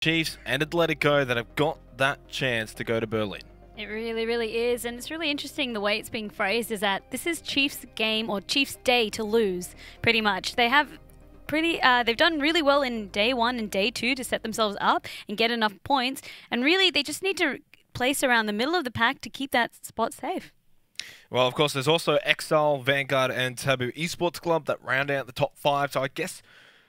Chiefs and Atletico that have got that chance to go to Berlin. It really, really is. And it's really interesting the way it's being phrased is that this is Chiefs' game or Chiefs' day to lose, pretty much. They have they've done really well in day 1 and day 2 to set themselves up and get enough points. And really, they just need to place around the middle of the pack to keep that spot safe. Well, of course, there's also EXILE, Vanguard, and TABOO Esports Club that round out the top 5. So I guess,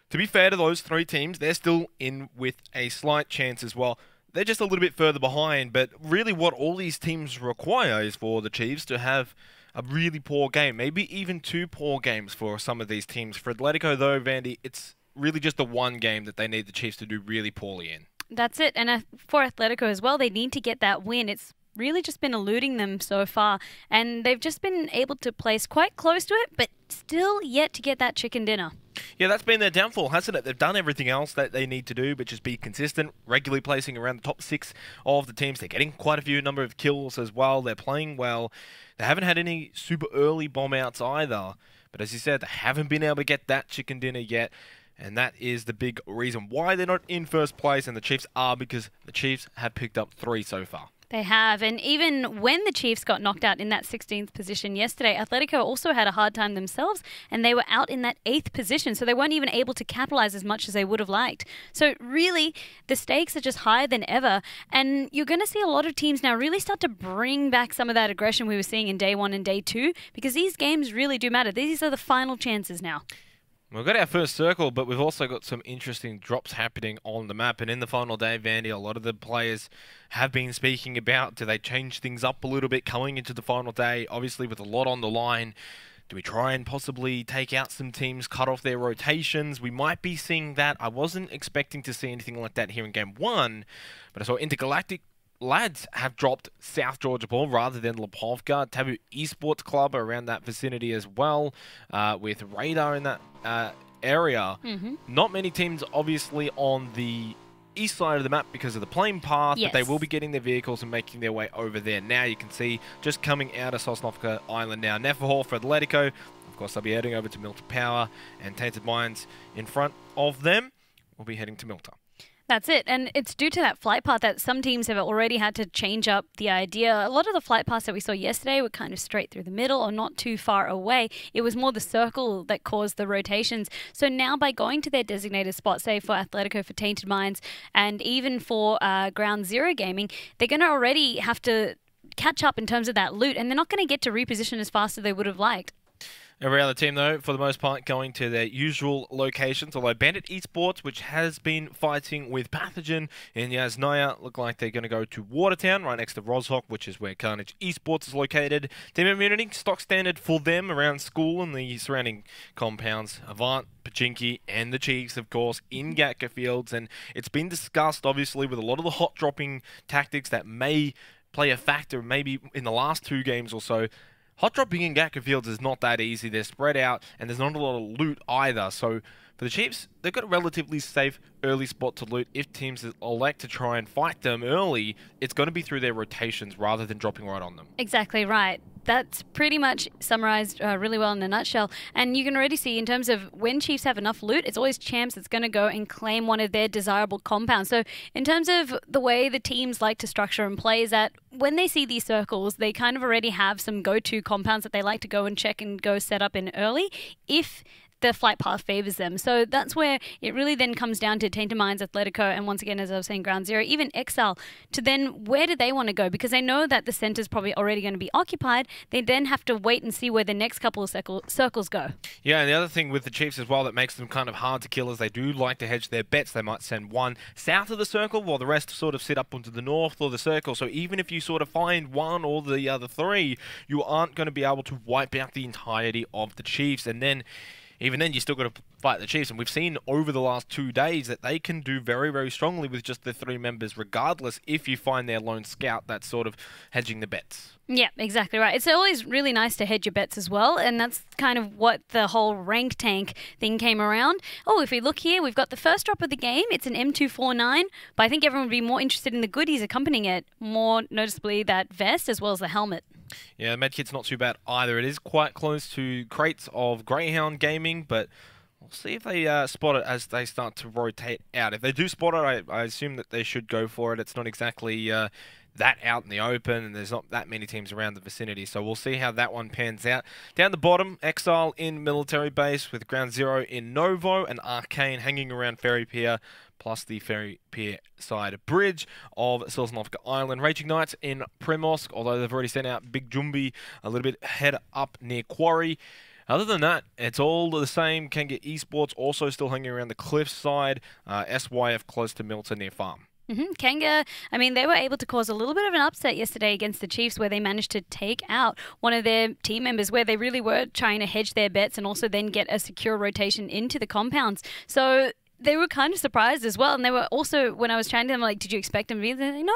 to be fair to those 3 teams, they're still in with a slight chance as well. They're just a little bit further behind, but really what all these teams require is for the Chiefs to have a really poor game, maybe even 2 poor games for some of these teams. For Atletico, though, Vandy, it's really just the one game that they need the Chiefs to do really poorly in. That's it. And for Atletico as well, they need to get that win. It's really just been eluding them so far, and they've just been able to place quite close to it, but still yet to get that chicken dinner. Yeah, that's been their downfall, hasn't it? They've done everything else that they need to do, but just be consistent, regularly placing around the top 6 of the teams. They're getting quite a few number of kills as well. They're playing well. They haven't had any super early bomb outs either, but as you said, they haven't been able to get that chicken dinner yet. And that is the big reason why they're not in first place, and the Chiefs are, because the Chiefs have picked up 3 so far. They have, and even when the Chiefs got knocked out in that 16th position yesterday, Atletico also had a hard time themselves, and they were out in that 8th position, so they weren't even able to capitalize as much as they would have liked. So really, the stakes are just higher than ever, and you're going to see a lot of teams now really start to bring back some of that aggression we were seeing in day 1 and day 2, because these games really do matter. These are the final chances now. We've got our first circle, but we've also got some interesting drops happening on the map. And in the final day, Vandy, a lot of the players have been speaking about, do they change things up a little bit coming into the final day? Obviously, with a lot on the line, do we try and possibly take out some teams, cut off their rotations? We might be seeing that. I wasn't expecting to see anything like that here in Game 1, but I saw Intergalactic lads have dropped South Georgia Ball rather than Lipovka. TABOO Esports Club around that vicinity as well, with Radar in that area. Not many teams obviously on the east side of the map because of the plane path, but they will be getting their vehicles and making their way over there. Now you can see just coming out of Sosnovka Island now. Neferhor for Atletico. Of course, they'll be heading over to Milta Power, and Tainted Mines in front of them will be heading to Milta. That's it, and it's due to that flight path that some teams have already had to change up the idea. A lot of the flight paths that we saw yesterday were kind of straight through the middle or not too far away. It was more the circle that caused the rotations. So now by going to their designated spot, say for Atletico, for Tainted Mines, and even for Ground Zero Gaming, they're going to already have to catch up in terms of that loot, and they're not going to get to reposition as fast as they would have liked. Every other team, though, for the most part, going to their usual locations. Although Bandit Esports, which has been fighting with Pathogen in Yasnaya, look like they're going to go to Watertown, right next to Rozhok, which is where Carnage Esports is located. Team immunity, stock standard for them around school and the surrounding compounds. AVANT, Pachinki, and the Chiefs, of course, in Gatka Fields. And it's been discussed, obviously, with a lot of the hot dropping tactics that may play a factor, maybe in the last 2 games or so. Hot dropping in Gatka Fields is not that easy. They're spread out, and there's not a lot of loot either. So for the Chiefs, they've got a relatively safe early spot to loot. If teams elect to try and fight them early, it's going to be through their rotations rather than dropping right on them. Exactly right. That's pretty much summarized really well in a nutshell. And you can already see in terms of when Chiefs have enough loot, it's always Champs that's going to go and claim one of their desirable compounds. So in terms of the way the teams like to structure and play is that when they see these circles, they kind of already have some go-to compounds that they like to go and check and go set up in early if the flight path favors them. So that's where it really then comes down to Tainted Mines, Atletico, and once again, as I was saying, Ground Zero, even EXILE, to then where do they want to go? Because they know that the center's probably already going to be occupied. They then have to wait and see where the next couple of circles go. Yeah, and the other thing with the Chiefs as well that makes them kind of hard to kill is they do like to hedge their bets. They might send one south of the circle while the rest sort of sit up onto the north of the circle. So even if you sort of find one or the other 3, you aren't going to be able to wipe out the entirety of the Chiefs. And then even then, you still got to fight the Chiefs. And we've seen over the last 2 days that they can do very, very strongly with just the 3 members, regardless if you find their lone scout that's sort of hedging the bets. Yeah, exactly right. It's always really nice to hedge your bets as well, and that's kind of what the whole rank tank thing came around. Oh, if we look here, we've got the first drop of the game. It's an M249, but I think everyone would be more interested in the goodies accompanying it, more noticeably that vest as well as the helmet. Yeah, the medkit's not too bad either. It is quite close to crates of Greyhound Gaming, but We'll see if they spot it as they start to rotate out. If they do spot it, I assume that they should go for it. It's not exactly that out in the open, and there's not that many teams around the vicinity. So we'll see how that one pans out. Down the bottom, Exile in military base with Ground Zero in Novo, and ARCANE hanging around Ferry Pier, plus the Ferry Pier side bridge of Silzanovka Island. Raging Knights in Primosk, although they've already sent out Big Jumbi a little bit head up near Quarry. Other than that, it's all the same. KANGA Esports also still hanging around the cliff side. SYF close to Milton near Farm. KANGA, I mean, they were able to cause a little bit of an upset yesterday against the Chiefs, where they managed to take out one of their team members, where they really were trying to hedge their bets and also then get a secure rotation into the compounds. So they were kind of surprised as well. And they were also, when I was chatting to them, like, did you expect him to be there? No,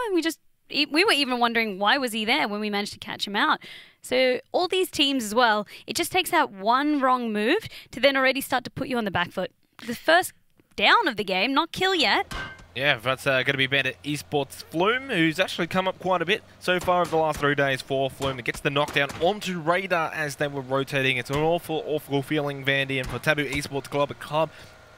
we were even wondering why was he there when we managed to catch him out. So all these teams as well, it just takes that one wrong move to then already start to put you on the back foot. The first down of the game, not kill yet. Yeah, that's going to be Bandit Esports Flume, who's actually come up quite a bit so far over the last 3 days for Flume. It gets the knockdown onto Radar as they were rotating. It's an awful, awful feeling, Vandy, and for TABOO Esports Club, a club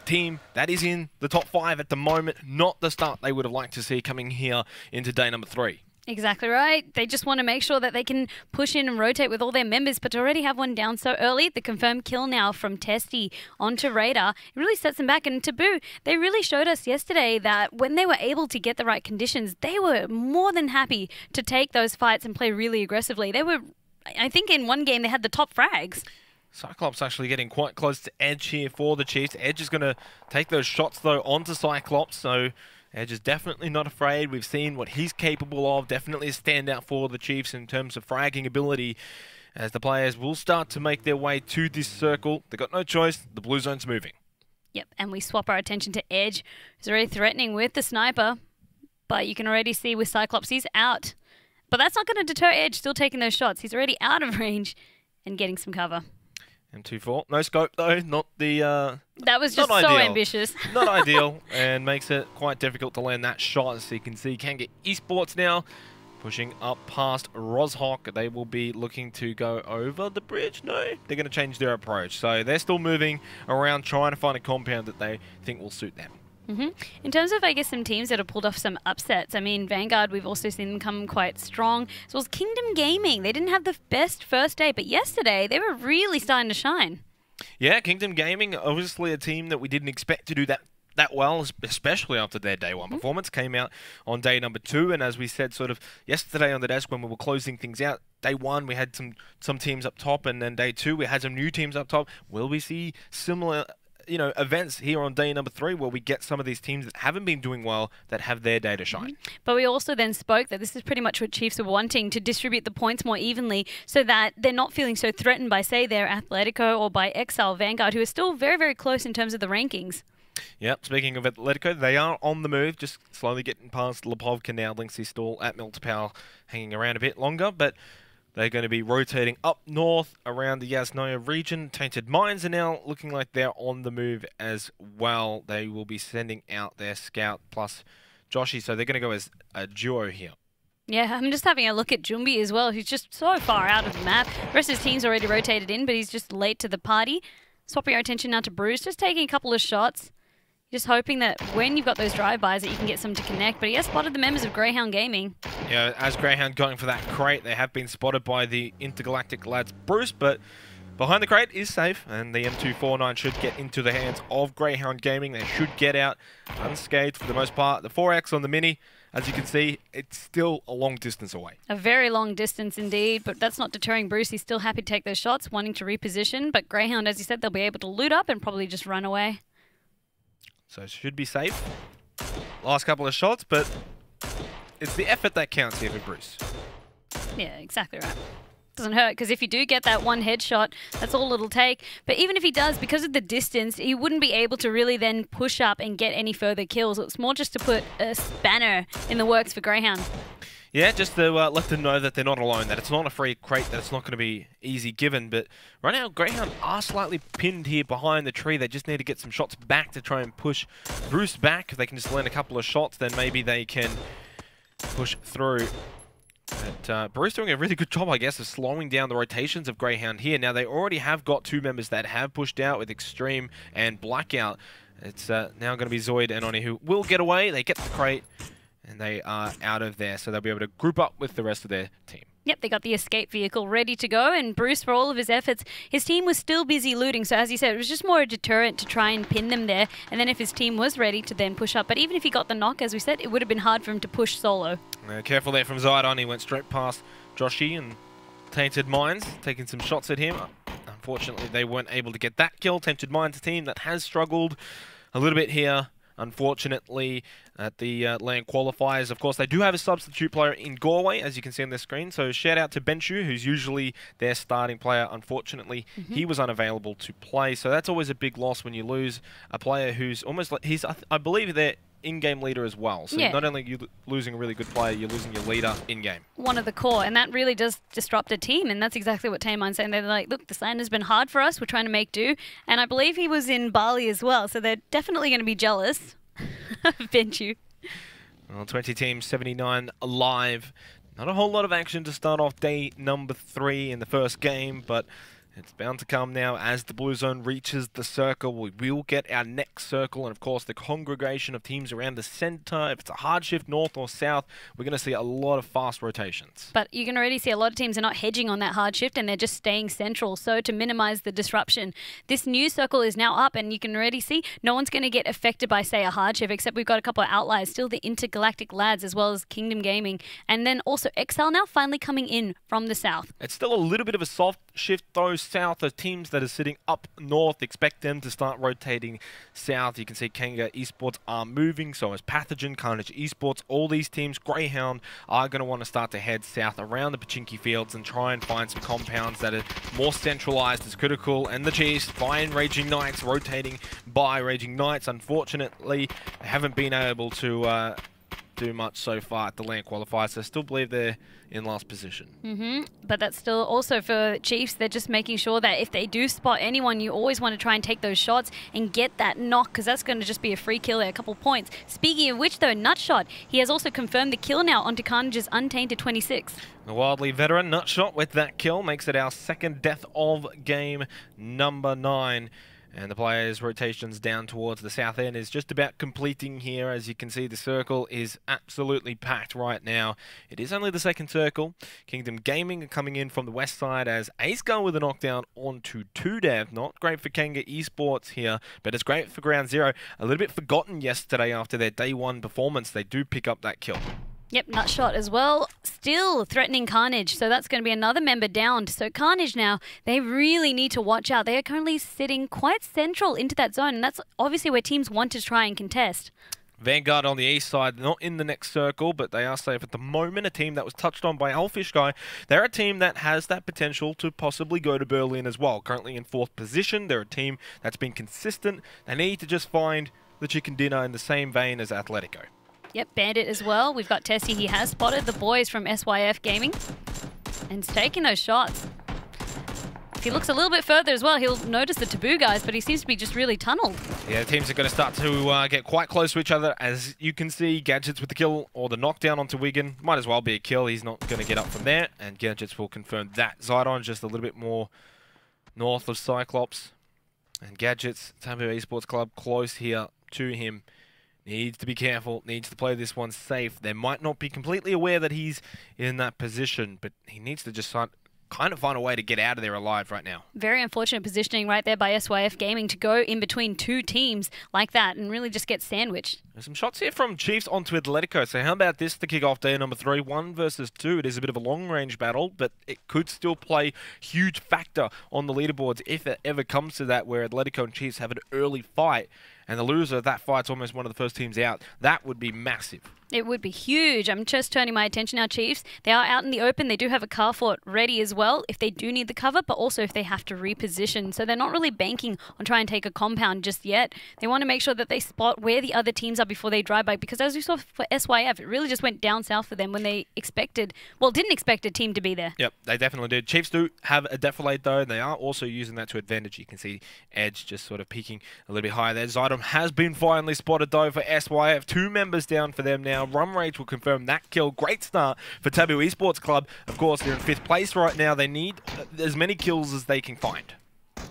team that is in the top 5 at the moment, not the start they would have liked to see coming here into day number 3. Exactly right. They just want to make sure that they can push in and rotate with all their members, but to already have one down so early, the confirmed kill now from Testy onto Radar, it really sets them back. And TABOO, they really showed us yesterday that when they were able to get the right conditions, they were more than happy to take those fights and play really aggressively. They were, I think in one game, they had the top frags. Cyclops actually getting quite close to Edge here for the Chiefs. Edge is going to take those shots, though, onto Cyclops, so Edge is definitely not afraid. We've seen what he's capable of. Definitely a standout for the Chiefs in terms of fragging ability, as the players will start to make their way to this circle. They've got no choice. The blue zone's moving. Yep, and we swap our attention to Edge, who's already threatening with the sniper, but you can already see with Cyclops, he's out. But that's not going to deter Edge still taking those shots. He's already out of range and getting some cover. M24. No scope, though. Not the... that was just so ambitious. Not ideal, and makes it quite difficult to land that shot. As you can see, KANGA Esports now pushing up past Rozhok. They will be looking to go over the bridge. No, they're going to change their approach. So they're still moving around, trying to find a compound that they think will suit them. In terms of, I guess, some teams that have pulled off some upsets, I mean, Vanguard, we've also seen them come quite strong, as well as Kingdom Gaming. They didn't have the best first day, but yesterday they were really starting to shine. Yeah, Kingdom Gaming, obviously a team that we didn't expect to do that well, especially after their day 1 performance. Came out on day number 2, and as we said sort of yesterday on the desk when we were closing things out, day 1 we had some teams up top, and then day 2 we had some new teams up top. Will we see similar events here on day number 3 where we get some of these teams that haven't been doing well that have their day to shine? But we also then spoke that this is pretty much what Chiefs are wanting, to distribute the points more evenly so that they're not feeling so threatened by, say, their Athletico or by Exile Vanguard, who are still very, very close in terms of the rankings. Yep, speaking of Athletico, they are on the move, just slowly getting past Lipovka now. Linksy Stall at Miltopal hanging around a bit longer, but they're going to be rotating up north around the Yasnoya region. Tainted Mines are now looking like they're on the move as well. They will be sending out their scout plus Joshi, so they're going to go as a duo here. Yeah, I'm just having a look at Jumbi as well, who's just so far out of the map. The rest of his team's already rotated in, but he's just late to the party. Swapping our attention now to Bruce, just taking a couple of shots. Just hoping that when you've got those drive-bys that you can get some to connect. But he has spotted the members of Greyhound Gaming. Yeah, as Greyhound going for that crate, they have been spotted by the Intergalactic lads Bruce, but behind the crate is safe, and the M249 should get into the hands of Greyhound Gaming. They should get out unscathed for the most part. The 4X on the Mini, as you can see, it's still a long distance away. A very long distance indeed, but that's not deterring Bruce. He's still happy to take those shots, wanting to reposition. But Greyhound, as you said, they'll be able to loot up and probably just run away. So it should be safe. Last couple of shots, but it's the effort that counts here for Bruce. Yeah, exactly right. Doesn't hurt, because if you do get that one headshot, that's all it'll take. But even if he does, because of the distance, he wouldn't be able to really then push up and get any further kills. It's more just to put a spanner in the works for Greyhound. Yeah, just to let them know that they're not alone, that it's not a free crate, that it's not going to be easy given. But right now, Greyhound are slightly pinned here behind the tree. They just need to get some shots back to try and push Bruce back. If they can just land a couple of shots, then maybe they can push through. But Bruce doing a really good job, I guess, of slowing down the rotations of Greyhound here. Now, they already have got 2 members that have pushed out with Extreme and Blackout. It's now going to be Zoid and Oni who will get away. They get the crate, and they are out of there, so they'll be able to group up with the rest of their team. Yep, they got the escape vehicle ready to go, and Bruce, for all of his efforts, his team was still busy looting, so as you said, it was just more a deterrent to try and pin them there, and then if his team was ready to then push up. But even if he got the knock, as we said, it would have been hard for him to push solo. Careful there from Zydon. He went straight past Joshi and Tainted Minds, taking some shots at him. Unfortunately, they weren't able to get that kill. Tainted Minds, a team that has struggled a little bit here, unfortunately, at the LAN qualifiers. Of course, they do have a substitute player in Galway, as you can see on the screen. So shout out to Benshu, who's usually their starting player. Unfortunately, he was unavailable to play. So that's always a big loss when you lose a player who's almost like, I believe they're in-game leader as well. So not only are you losing a really good player, you're losing your leader in-game. One of the core, and that really does disrupt a team, and that's exactly what Taemon's saying. They're like, look, this land has been hard for us, we're trying to make do, and I believe he was in Bali as well, so they're definitely going to be jealous of Benchu. Well, 20 teams, 79 alive. Not a whole lot of action to start off day number 3 in the first game, but it's bound to come now as the blue zone reaches the circle. We will get our next circle, and of course the congregation of teams around the center. If it's a hard shift north or south, we're going to see a lot of fast rotations. But you can already see a lot of teams are not hedging on that hard shift, and they're just staying central, so to minimize the disruption. This new circle is now up, and you can already see no one's going to get affected by, say, a hard shift, except we've got a couple of outliers. Still the Intergalactic lads, as well as Kingdom Gaming, and then also EXILE now finally coming in from the south. It's still a little bit of a soft shift, though. South, the teams that are sitting up north, expect them to start rotating south. You can see KANGA Esports are moving, so is PATHOGEN, CARNAGE Esports. All these teams, Greyhound, are going to want to start to head south around the Pachinki fields and try and find some compounds that are more centralized as critical. And the Chiefs find Raging Knights, rotating by Raging Knights. Unfortunately, they haven't been able to do much so far at the LAN qualifiers, so I still believe they're in last position. But that's still also for Chiefs, they're just making sure that if they do spot anyone, you always want to try and take those shots and get that knock, because that's going to just be a free kill there, a couple points. Speaking of which though, Nutshot, he has also confirmed the kill now onto CARNAGE's Untainted 26. The wildly veteran Nutshot with that kill makes it our second death of game number 9. And the players' rotations down towards the south end is just about completing here. As you can see, the circle is absolutely packed right now. It is only the second circle. Kingdom Gaming are coming in from the west side as Ace go with a knockdown onto 2dev. Not great for KANGA Esports here, but it's great for Ground Zero. A little bit forgotten yesterday after their day 1 performance. They do pick up that kill. Yep, Nutshot as well, still threatening CARNAGE, so that's going to be another member downed. So CARNAGE now, they really need to watch out. They are currently sitting quite central into that zone, and that's obviously where teams want to try and contest. Vanguard on the east side, not in the next circle, but they are safe at the moment. A team that was touched on by Elfish Guy. They're a team that has that potential to possibly go to Berlin as well. Currently in 4th position. They're a team that's been consistent. They need to just find the chicken dinner in the same vein as Athletico. Yep, Bandit as well. We've got Tessie. He has spotted the boys from SYF Gaming and he's taking those shots. If he looks a little bit further as well, he'll notice the Taboo guys, but he seems to be just really tunneled. Yeah, the teams are going to start to get quite close to each other. As you can see, Gadgets with the kill or the knockdown onto Wigan. Might as well be a kill. He's not going to get up from there, and Gadgets will confirm that. Zydon just a little bit more north of Cyclops. And Gadgets, TABOO Esports Club, close here to him. Needs to be careful, needs to play this one safe. They might not be completely aware that he's in that position, but he needs to just kind of find a way to get out of there alive right now. Very unfortunate positioning right there by SYF Gaming to go in between 2 teams like that and really just get sandwiched. There's some shots here from Chiefs onto Athletico. So how about this to kick off day number 3? 1 versus 2. It is a bit of a long-range battle, but it could still play huge factor on the leaderboards if it ever comes to that, where Athletico and Chiefs have an early fight. And the loser of that fight's almost one of the first teams out. That would be massive. It would be huge. I'm just turning my attention now, Chiefs. They are out in the open. They do have a car fort ready as well if they do need the cover, but also if they have to reposition. So they're not really banking on trying to take a compound just yet. They want to make sure that they spot where the other teams are before they drive by, because as we saw for SYF, it really just went down south for them when they expected, well, didn't expect a team to be there. Yep, they definitely did. Chiefs do have a defilade though, and they are also using that to advantage. You can see Edge just sort of peaking a little bit higher there. Zydon has been finally spotted though for SYF. 2 members down for them now. now. Run Rage will confirm that kill. Great start for TABOO Esports Club. Of course, they're in 5th place right now. They need as many kills as they can find.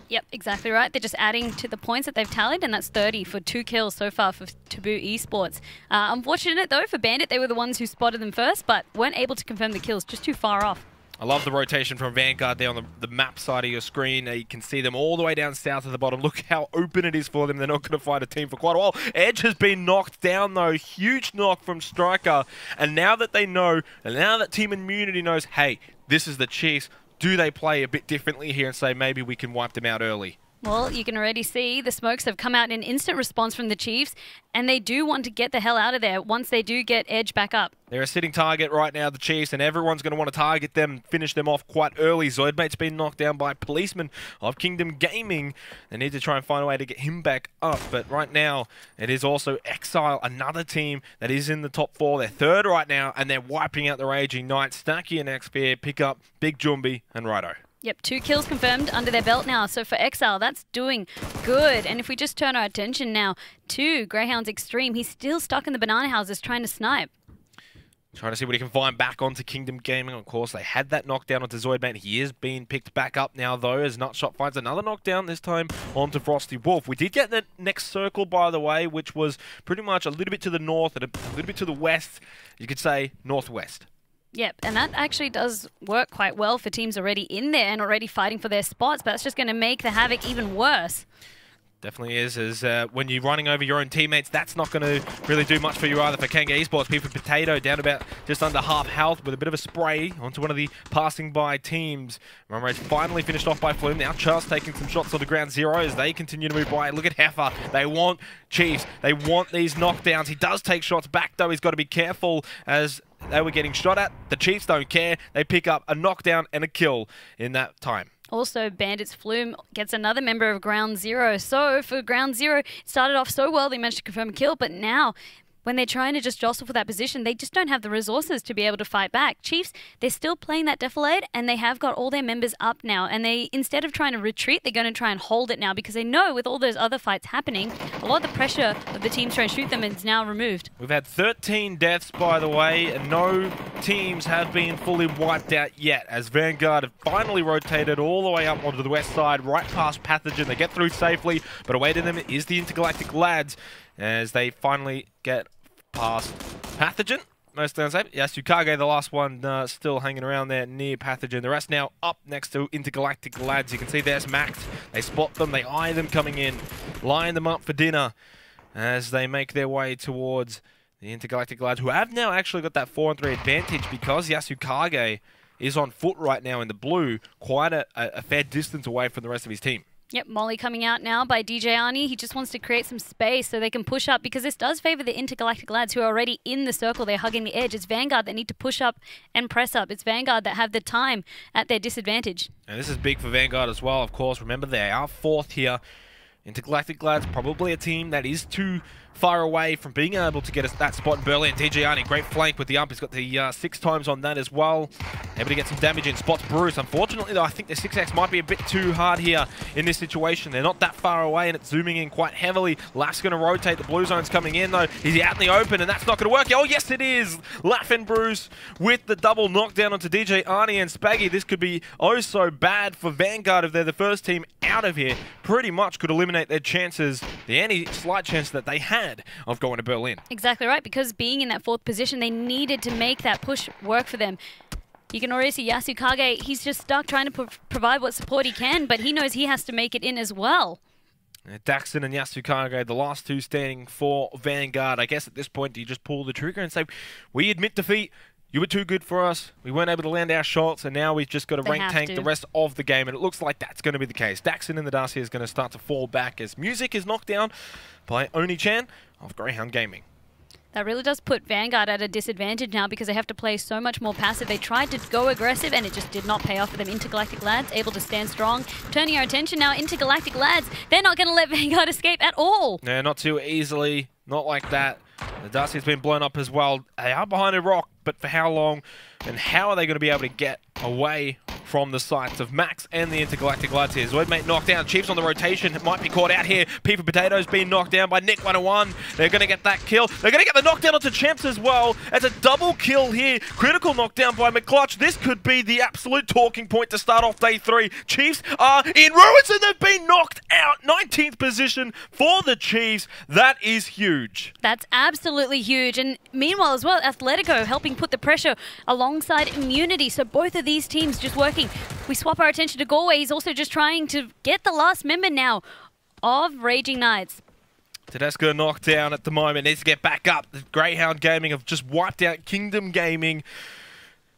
Yep, exactly right. They're just adding to the points that they've tallied, and that's 30 for 2 kills so far for TABOO Esports. Unfortunate, though, for Bandit. They were the ones who spotted them first, but weren't able to confirm the kills. Just too far off. I love the rotation from Vanguard there on the map side of your screen. You can see them all the way down south at the bottom. Look how open it is for them. They're not going to fight a team for quite a while. Edge has been knocked down, though. Huge knock from Striker. And now that they know, and now that Team Immunity knows, hey, this is the Chiefs, do they play a bit differently here and say maybe we can wipe them out early? Well, you can already see the smokes have come out in instant response from the Chiefs, and they do want to get the hell out of there once they do get Edge back up. They're a sitting target right now, the Chiefs, and everyone's going to want to target them, finish them off quite early. Zoidmate's been knocked down by Policeman of Kingdom Gaming. They need to try and find a way to get him back up, but right now it is also Exile, another team that is in the top 4. They're 3rd right now, and they're wiping out the Raging Knights. Stacky and Xpear pick up Big Jumbi and Rido. Yep, 2 kills confirmed under their belt now. So for Exile, that's doing good. And if we just turn our attention now to Greyhound's Extreme, he's still stuck in the banana houses trying to snipe. Trying to see what he can find back onto Kingdom Gaming. Of course, they had that knockdown onto Zoidmate. He is being picked back up now, though, as Nutshot finds another knockdown, this time onto Frosty Wolf. We did get the next circle, by the way, which was pretty much a little bit to the north and a little bit to the west. You could say northwest. Yep, and that actually does work quite well for teams already in there and already fighting for their spots, but that's just going to make the havoc even worse. Definitely is, as when you're running over your own teammates, that's not going to really do much for you either. For KANGA Esports, People Potato down about just under half health with a bit of a spray onto one of the passing by teams. Run Rage finally finished off by Flume. Now Charles taking some shots on the ground zero as they continue to move by. Look at Heifer. They want Chiefs. They want these knockdowns. He does take shots back, though. He's got to be careful as they were getting shot at. The Chiefs don't care. They pick up a knockdown and a kill in that time. Also, Bandits Flume gets another member of Ground Zero. So, for Ground Zero, it started off so well, they managed to confirm a kill, but now, when they're trying to just jostle for that position, they just don't have the resources to be able to fight back. Chiefs, they're still playing that defilade, and they have got all their members up now, and they, instead of trying to retreat, they're going to try and hold it now, because they know with all those other fights happening, a lot of the pressure of the teams trying to shoot them is now removed. We've had 13 deaths, by the way, and no teams have been fully wiped out yet, as Vanguard have finally rotated all the way up onto the west side, right past Pathogen. They get through safely, but awaiting them is the Intergalactic lads, as they finally get past Pathogen. Most unsafe. Yes, Yukage, the last one, still hanging around there near Pathogen. The rest now up next to Intergalactic lads. You can see there's Max. They spot them, they eye them coming in, line them up for dinner as they make their way towards the Intergalactic lads, who have now actually got that 4-on-3 advantage because Yasukage is on foot right now in the blue, quite a fair distance away from the rest of his team. Yep, Molly coming out now by DJ Arnie. He just wants to create some space so they can push up, because this does favour the Intergalactic lads who are already in the circle. They're hugging the edge. It's Vanguard that need to push up and press up. It's Vanguard that have the time at their disadvantage. And this is big for Vanguard as well, of course. Remember, they are 4th here. Intergalactic lads, probably a team that is too far away from being able to get that spot in Berlin. DJ Arnie, great flank with the ump. He's got the 6 times on that as well. Able to get some damage in. Spots Bruce. Unfortunately, though, I think the 6X might be a bit too hard here in this situation. They're not that far away, and it's zooming in quite heavily. Laff's going to rotate. The blue zone's coming in, though. He's out in the open, and that's not going to work. Oh, yes, it is. Laff and Bruce with the double knockdown onto DJ Arnie and Spaggy. This could be oh so bad for Vanguard if they're the first team out of here. Pretty much could eliminate their chances, the any slight chance that they had of going to Berlin. Exactly right, because being in that 4th position, they needed to make that push work for them. You can already see Yasukage, he's just stuck trying to provide what support he can, but he knows he has to make it in as well. Daxon and Yasukage, the last 2 standing for Vanguard. I guess at this point, do you just pull the trigger and say, we admit defeat, you were too good for us, we weren't able to land our shots, and now we've just got to rank tank the rest of the game, and it looks like that's going to be the case. Daxon and the Darcy is going to start to fall back as Music is knocked down by Oni-chan of Greyhound Gaming. That really does put Vanguard at a disadvantage now because they have to play so much more passive. They tried to go aggressive and it just did not pay off for them. Intergalactic lads able to stand strong. Turning our attention now, Intergalactic lads, they're not going to let Vanguard escape at all. No, not too easily. Not like that. The Darcy's been blown up as well. They are behind a rock, but for how long? And how are they going to be able to get away from the sides of Max and the Intergalactic lads here. Zoidmate knocked down. Chiefs on the rotation. It might be caught out here. P for Potatoes being knocked down by Nick 101. They're going to get that kill. They're going to get the knockdown onto Champs as well. It's a double kill here. Critical knockdown by McClutch. This could be the absolute talking point to start off day 3. Chiefs are in ruins and they've been knocked out. 19th position for the Chiefs. That is huge. That's absolutely huge. And meanwhile as well, Athletico helping put the pressure alongside Immunity. So both of these teams just working. We swap our attention to Galway. He's also just trying to get the last member now of Raging Knights. Tedesco knocked down at the moment. Needs to get back up. The Greyhound Gaming have just wiped out Kingdom Gaming.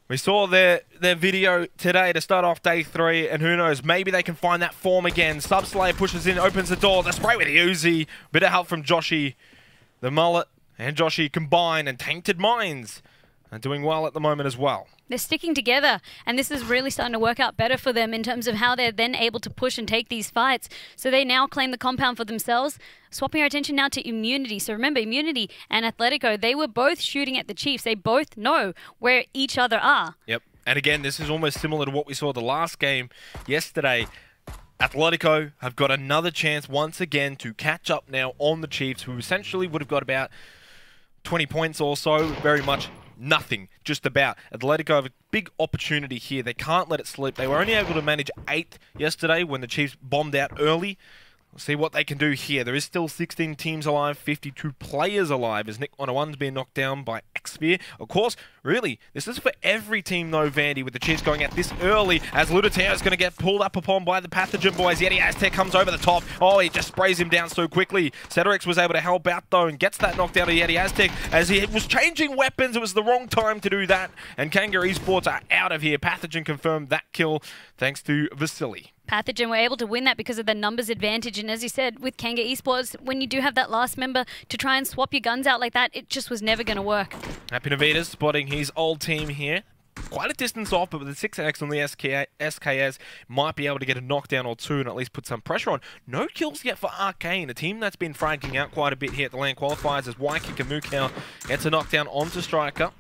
We saw their video today to start off day 3, and who knows, maybe they can find that form again. Subslayer pushes in, opens the door. The spray with the Uzi. Bit of help from Joshy. The Mullet and Joshy combine, and Tainted Minds are doing well at the moment as well. They're sticking together, and this is really starting to work out better for them in terms of how they're then able to push and take these fights. So they now claim the compound for themselves. Swapping our attention now to Immunity. So remember, Immunity and Athletico, they were both shooting at the Chiefs. They both know where each other are. Yep. And again, this is almost similar to what we saw the last game yesterday. Atletico have got another chance once again to catch up now on the Chiefs, who essentially would have got about 20 points or so, very much nothing, just about. Atletico have a big opportunity here. They can't let it slip. They were only able to manage 8th yesterday when the Chiefs bombed out early. We'll see what they can do here. There is still 16 teams alive, 52 players alive, as Nick 101's being knocked down by Xsphere. Of course, really, this is for every team though, Vandy, with the Chiefs going out this early, as Ludateo is going to get pulled up upon by the Pathogen boys. Yeti Aztec comes over the top. Oh, he just sprays him down so quickly. Cedrix was able to help out though, and gets that knockdown to Yeti Aztec, as he was changing weapons. It was the wrong time to do that, and KANGA Esports are out of here. Pathogen confirmed that kill, thanks to Vasily. Pathogen were able to win that because of the numbers advantage, and as you said, with KANGA Esports, when you do have that last member to try and swap your guns out like that, it just was never going to work. Happy Navitas spotting his old team here. Quite a distance off, but with the 6X on the SKS, might be able to get a knockdown or two and at least put some pressure on. No kills yet for ARCANE, a team that's been fragging out quite a bit here at the LAN qualifiers, as Waikik and Mukau gets a knockdown onto Striker.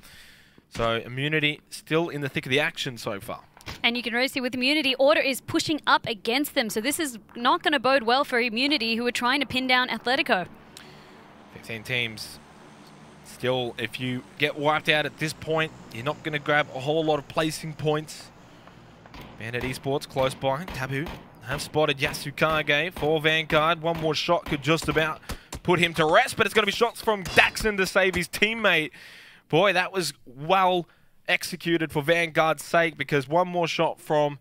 So Immunity still in the thick of the action so far. And you can really see with Immunity, Order is pushing up against them. So this is not going to bode well for Immunity, who are trying to pin down Athletico. 15 teams. Still, if you get wiped out at this point, you're not going to grab a whole lot of placing points. Bandit Esports close by. TABOO have spotted Yasukage for Vanguard. One more shot could just about put him to rest, but it's going to be shots from Daxon to save his teammate. Boy, that was well executed for Vanguard's sake, because one more shot from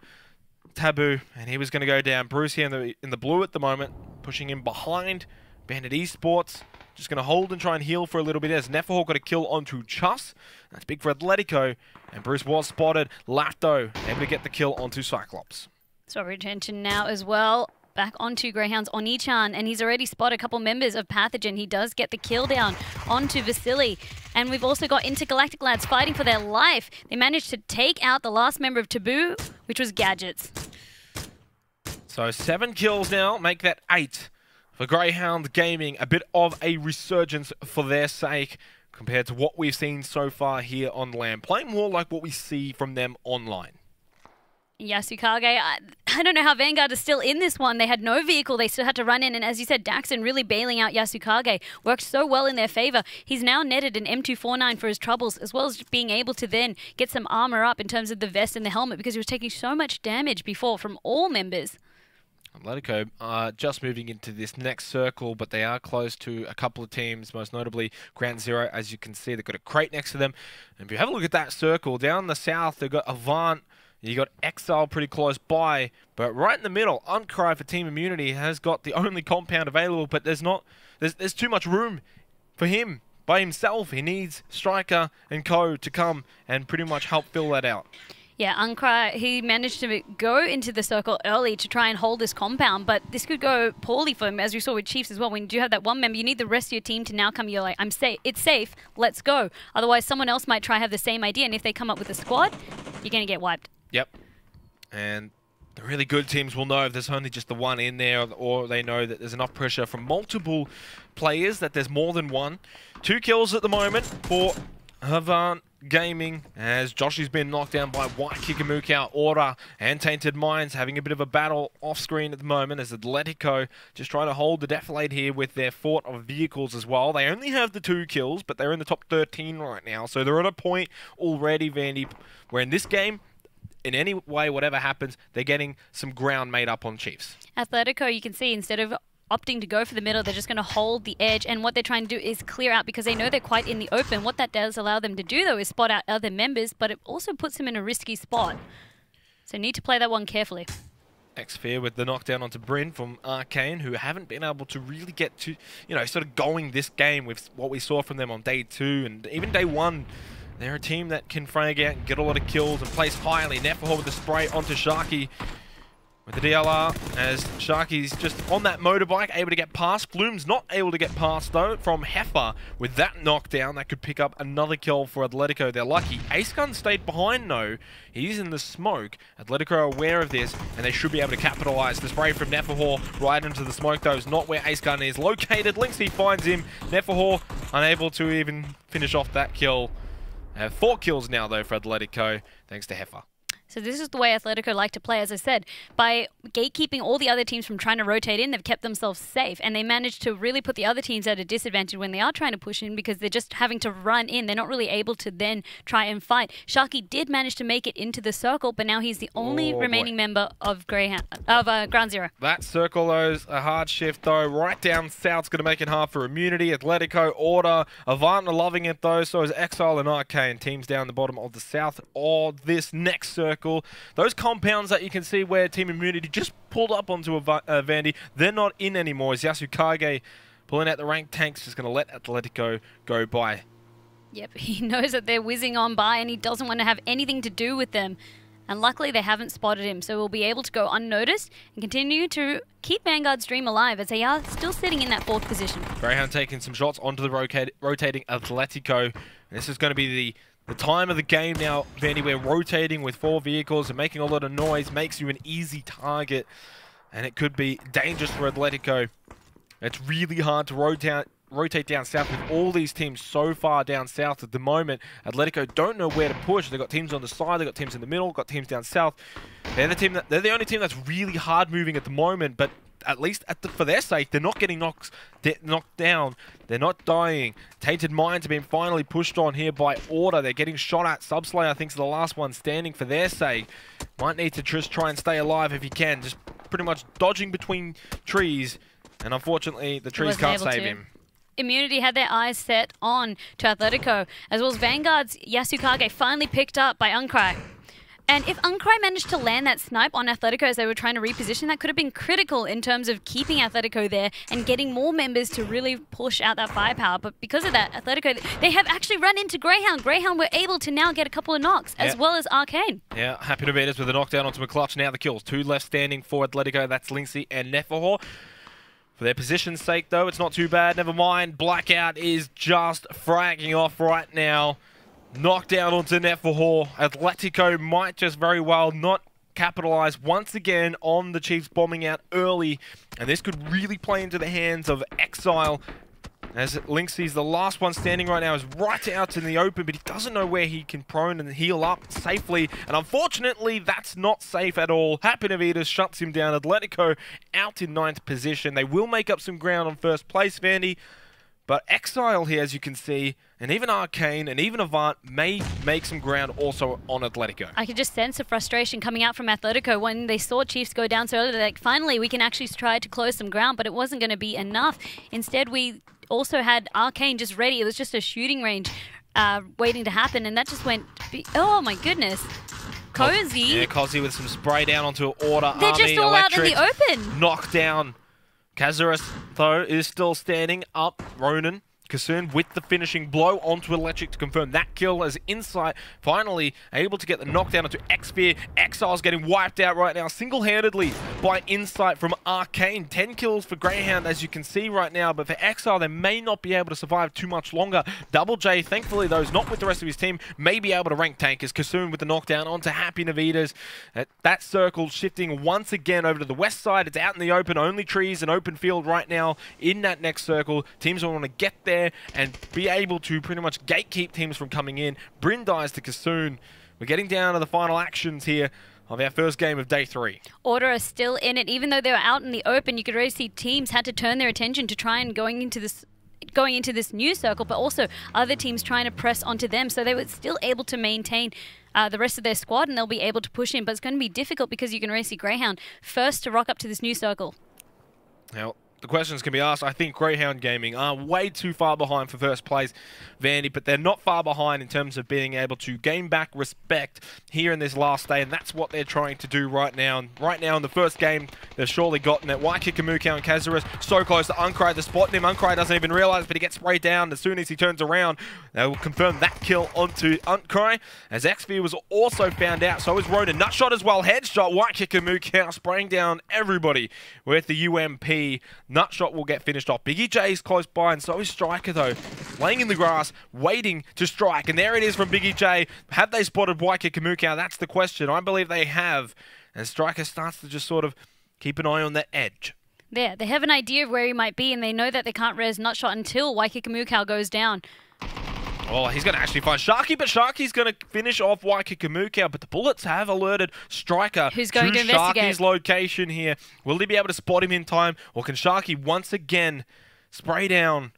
TABOO and he was going to go down. Bruce here in the blue at the moment, pushing him behind. Bandit Esports just going to hold and try and heal for a little bit, as Neferhawk got a kill onto Chus. That's big for Atletico, and Bruce was spotted. Lafto able to get the kill onto Cyclops. So retention now as well. Back onto Greyhound's Oni-chan, and he's already spotted a couple members of Pathogen. He does get the kill down onto Vasily. And we've also got Intergalactic lads fighting for their life. They managed to take out the last member of TABOO, which was Gadgets. So 7 kills now, make that 8 for Greyhound Gaming. A bit of a resurgence for their sake compared to what we've seen so far here on LAN. Playing more like what we see from them online. Yasukage, I don't know how Vanguard is still in this one. They had no vehicle. They still had to run in. And as you said, Daxon really bailing out Yasukage. Worked so well in their favor. He's now netted an M249 for his troubles, as well as being able to then get some armor up in terms of the vest and the helmet, because he was taking so much damage before from all members. Atletico are just moving into this next circle, but they are close to a couple of teams, most notably Ground Zero. As you can see, they've got a crate next to them. And if you have a look at that circle, down the south, they've got AVANT. You got EXILE pretty close by, but right in the middle, Uncry for Team Immunity has got the only compound available, but there's too much room for him by himself. He needs Striker and Co to come and pretty much help fill that out. Yeah, Uncry, he managed to go into the circle early to try and hold this compound, but this could go poorly for him, as we saw with Chiefs as well. When you do have that one member, you need the rest of your team to now come. You're like, I'm safe. It's safe. Let's go. Otherwise, someone else might try have the same idea, and if they come up with a squad, you're going to get wiped. Yep. And the really good teams will know if there's only just the one in there, or they know that there's enough pressure from multiple players that there's more than one. 2 kills at the moment for AVANT Gaming, as Joshy's been knocked down by White Kikamukau, Order, and Tainted Minds, having a bit of a battle off-screen at the moment, as ATHLETICO just try to hold the defilade here with their fort of vehicles as well. They only have the 2 kills, but they're in the top 13 right now, so they're at a point already, Vandy, where in this game, in any way, whatever happens, they're getting some ground made up on Chiefs. ATHLETICO, you can see, instead of opting to go for the middle, they're just going to hold the edge, and what they're trying to do is clear out because they know they're quite in the open. What that does allow them to do, though, is spot out other members, but it also puts them in a risky spot. So need to play that one carefully. Xfear with the knockdown onto Bryn from ARCANE, who haven't been able to really get to, you know, sort of going this game with what we saw from them on day 2 and even day 1. They're a team that can frag out and get a lot of kills and place highly. Neferhor with the spray onto Sharky with the DLR, as Sharky's just on that motorbike, able to get past. Flume's not able to get past, though, from Heifer with that knockdown. That could pick up another kill for ATHLETICO. They're lucky. Ace Gun stayed behind, though. He's in the smoke. ATHLETICO are aware of this, and they should be able to capitalize. The spray from Neferhor right into the smoke, though, is not where Ace Gun is located. Lynxie finds him. Neferhor unable to even finish off that kill. 4 kills now, though, for ATHLETICO, thanks to Heifer. So this is the way ATHLETICO like to play, as I said. By gatekeeping all the other teams from trying to rotate in, they've kept themselves safe, and they managed to really put the other teams at a disadvantage when they are trying to push in because they're just having to run in. They're not really able to then try and fight. Sharky did manage to make it into the circle, but now he's the only remaining member of Ground Zero. That circle, though, is a hard shift, though. Right down south's going to make it hard for Immunity. ATHLETICO, Order, Avant are loving it, though. So is Exile and ARCANE. Teams down the bottom of the south or this next circle. Those compounds that you can see where Team Immunity just pulled up onto a Vandy, they're not in anymore. As Yasukage pulling out the ranked tanks, just going to let ATHLETICO go by. Yep, he knows that they're whizzing on by and he doesn't want to have anything to do with them. And luckily they haven't spotted him, so we'll be able to go unnoticed and continue to keep Vanguard's dream alive as they are still sitting in that 4th position. Greyhound taking some shots onto the rotating ATHLETICO. And this is going to be the time of the game now, Vandy, where rotating with 4 vehicles and making a lot of noise makes you an easy target. And it could be dangerous for ATHLETICO. It's really hard to rotate down south with all these teams so far down south at the moment. ATHLETICO don't know where to push. They've got teams on the side, they've got teams in the middle, got teams down south. They're the only team that's really hard moving at the moment, but at least for their sake, they're not getting knocked down. They're not dying. Tainted Minds have been finally pushed on here by Order. They're getting shot at. Subslayer, I think, is the last one standing for their sake. Might need to just try and stay alive if he can. Just pretty much dodging between trees. And unfortunately, the trees can't save him. Immunity had their eyes set on to ATHLETICO, as well as Vanguard's Yasukage finally picked up by Uncry. And if Uncry managed to land that snipe on ATHLETICO as they were trying to reposition, that could have been critical in terms of keeping ATHLETICO there and getting more members to really push out that firepower. But because of that, ATHLETICO, they have actually run into Greyhound. Greyhound were able to now get a couple of knocks, as well as ARCANE. Yeah, happy to beat us with a knockdown onto McClutch. Now the kills. 2 left standing for ATHLETICO. That's Lynxie and Neferhor. For their position's sake, though, it's not too bad. Never mind. Blackout is just fragging off right now. Knockdown onto Neferhor. ATHLETICO might just very well not capitalize once again on the Chiefs bombing out early. And this could really play into the hands of Exile. As Lynxie's the last one standing right now, is right out in the open, but he doesn't know where he can prone and heal up safely. And unfortunately, that's not safe at all. Happy Navitas shuts him down. ATHLETICO out in 9th position. They will make up some ground on 1st place, Vandy. But Exile here, as you can see, and even ARCANE and even Avant may make some ground also on ATHLETICO. I could just sense the frustration coming out from ATHLETICO when they saw Chiefs go down so early. They're like, finally, we can actually try to close some ground, but it wasn't going to be enough. Instead, we also had ARCANE just ready. It was just a shooting range waiting to happen, and that just went... Oh, my goodness. Cozy. Yeah, Cozy with some spray down onto Order. They're Army, just all Electric, out in the open. Knockdown. Kazuris, though, is still standing up. Ronan Kassoon with the finishing blow onto Electric to confirm that kill as Insight finally able to get the knockdown onto Xfear. Exile's getting wiped out right now single-handedly by Insight from ARCANE. 10 kills for Greyhound, as you can see right now, but for Exile, they may not be able to survive too much longer. Double J, thankfully, though, is not with the rest of his team, may be able to rank tank as Kassoon with the knockdown onto Happy Navitas. That circle shifting once again over to the west side. It's out in the open, only trees and open field right now in that next circle. Teams will want to get there there and be able to pretty much gatekeep teams from coming in. Bryn dies to Kassoon. We're getting down to the final actions here of our first game of day 3. Order are still in it. Even though they were out in the open, you could already see teams had to turn their attention to try and going into this new circle, but also other teams trying to press onto them. So they were still able to maintain the rest of their squad, and they'll be able to push in. But it's going to be difficult because you can already see Greyhound first to rock up to this new circle. Now, the questions can be asked. I think Greyhound Gaming are way too far behind for first place, Vandy, but they're not far behind in terms of being able to gain back respect here in this last day, and that's what they're trying to do right now. And right now in the first game, they've surely gotten it. Waikakamukau and Kazaris so close to Uncry to spot him. Uncry doesn't even realize, but he gets sprayed down as soon as he turns around. They will confirm that kill onto Uncry, as XV was also found out. So is Ronan. Nutshot as well. Headshot. Waikakamukau spraying down everybody with the UMP. Nutshot will get finished off. Biggie J is close by, and so is Striker, though. Laying in the grass, waiting to strike. And there it is from Biggie J. Have they spotted Waikakamukau? That's the question. I believe they have. And Striker starts to just sort of keep an eye on that edge. Yeah, they have an idea of where he might be, and they know that they can't res Nutshot until Waikakamukau goes down. Oh, he's going to actually find Sharky, but Sharky's going to finish off Waikakamukau. But the bullets have alerted Striker who's going to Sharky's location here. Will he be able to spot him in time, or can Sharky once again spray down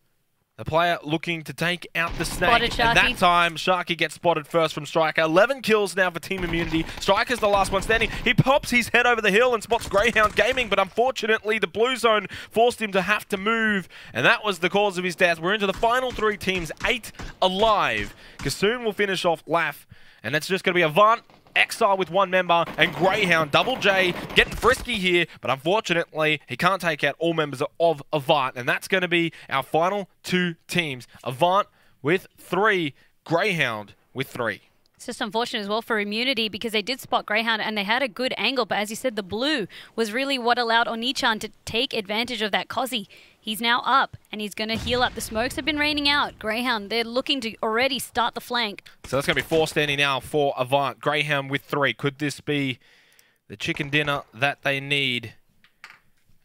the player looking to take out the snake? And that time, Sharky gets spotted first from Striker. 11 kills now for Team Immunity. Striker's the last one standing. He pops his head over the hill and spots Greyhound Gaming, but unfortunately, the blue zone forced him to have to move, and that was the cause of his death. We're into the final 3 teams, 8 alive. Kassoon will finish off Laff, and it's just going to be Avant, Exile with 1 member, and Greyhound. Double J getting frisky here, but unfortunately, he can't take out all members of Avant, and that's going to be our final 2 teams. Avant with 3, Greyhound with 3. It's just unfortunate as well for Immunity because they did spot Greyhound and they had a good angle, but as you said, the blue was really what allowed Onichan to take advantage of that Kozi. He's now up and he's going to heal up. The smokes have been raining out. Greyhound, they're looking to already start the flank. So that's going to be 4 standing now for Avant. Greyhound with 3. Could this be the chicken dinner that they need?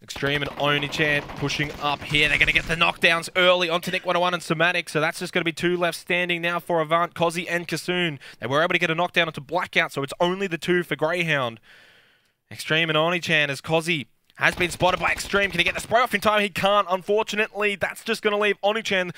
Extreme and Onichan pushing up here. They're going to get the knockdowns early onto Nick 101 and Somatic. So that's just going to be 2 left standing now for Avant, Kozi and Kassoon. They were able to get a knockdown onto Blackout, so it's only the 2 for Greyhound. Extreme and Onichan as Kozi has been spotted by Extreme. Can he get the spray off in time? He can't, unfortunately. That's just going to leave Onichan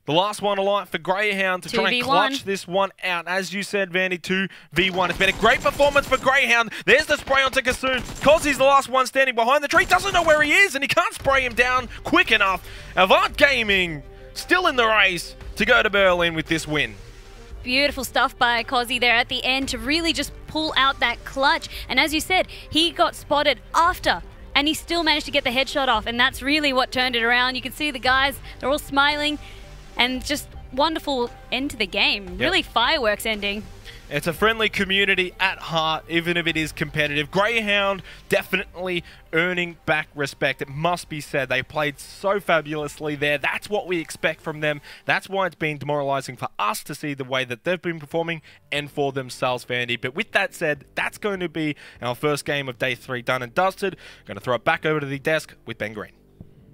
the last one alive for Greyhound to try and clutch this one out. As you said, Vandy, 2v1. It's been a great performance for Greyhound. There's the spray onto Kassoon. Kozi's the last one standing behind the tree. Doesn't know where he is, and he can't spray him down quick enough. Avant Gaming still in the race to go to Berlin with this win. Beautiful stuff by Kozi there at the end to really just pull out that clutch. And as you said, he got spotted after, and he still managed to get the headshot off, and that's really what turned it around. You can see the guys, they're all smiling, and just wonderful end to the game. Yep. Really fireworks ending. It's a friendly community at heart, even if it is competitive. Greyhound definitely earning back respect. It must be said. They played so fabulously there. That's what we expect from them. That's why it's been demoralizing for us to see the way that they've been performing and for themselves, Vandy. But with that said, that's going to be our first game of day 3 done and dusted. Going to throw it back over to the desk with Ben Green.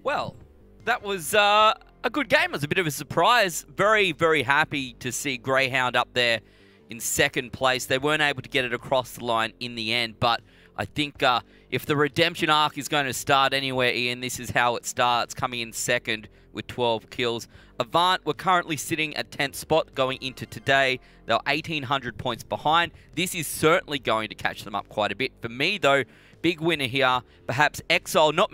Well, that was a good game. It was a bit of a surprise. Very, very happy to see Greyhound up there in second place. They weren't able to get it across the line in the end, but I think if the redemption arc is going to start anywhere, Ian, this is how it starts, coming in second with 12 kills. Avant were currently sitting at 10th spot going into today. They're 1,800 points behind. This is certainly going to catch them up quite a bit. For me, though, big winner here, perhaps Exile not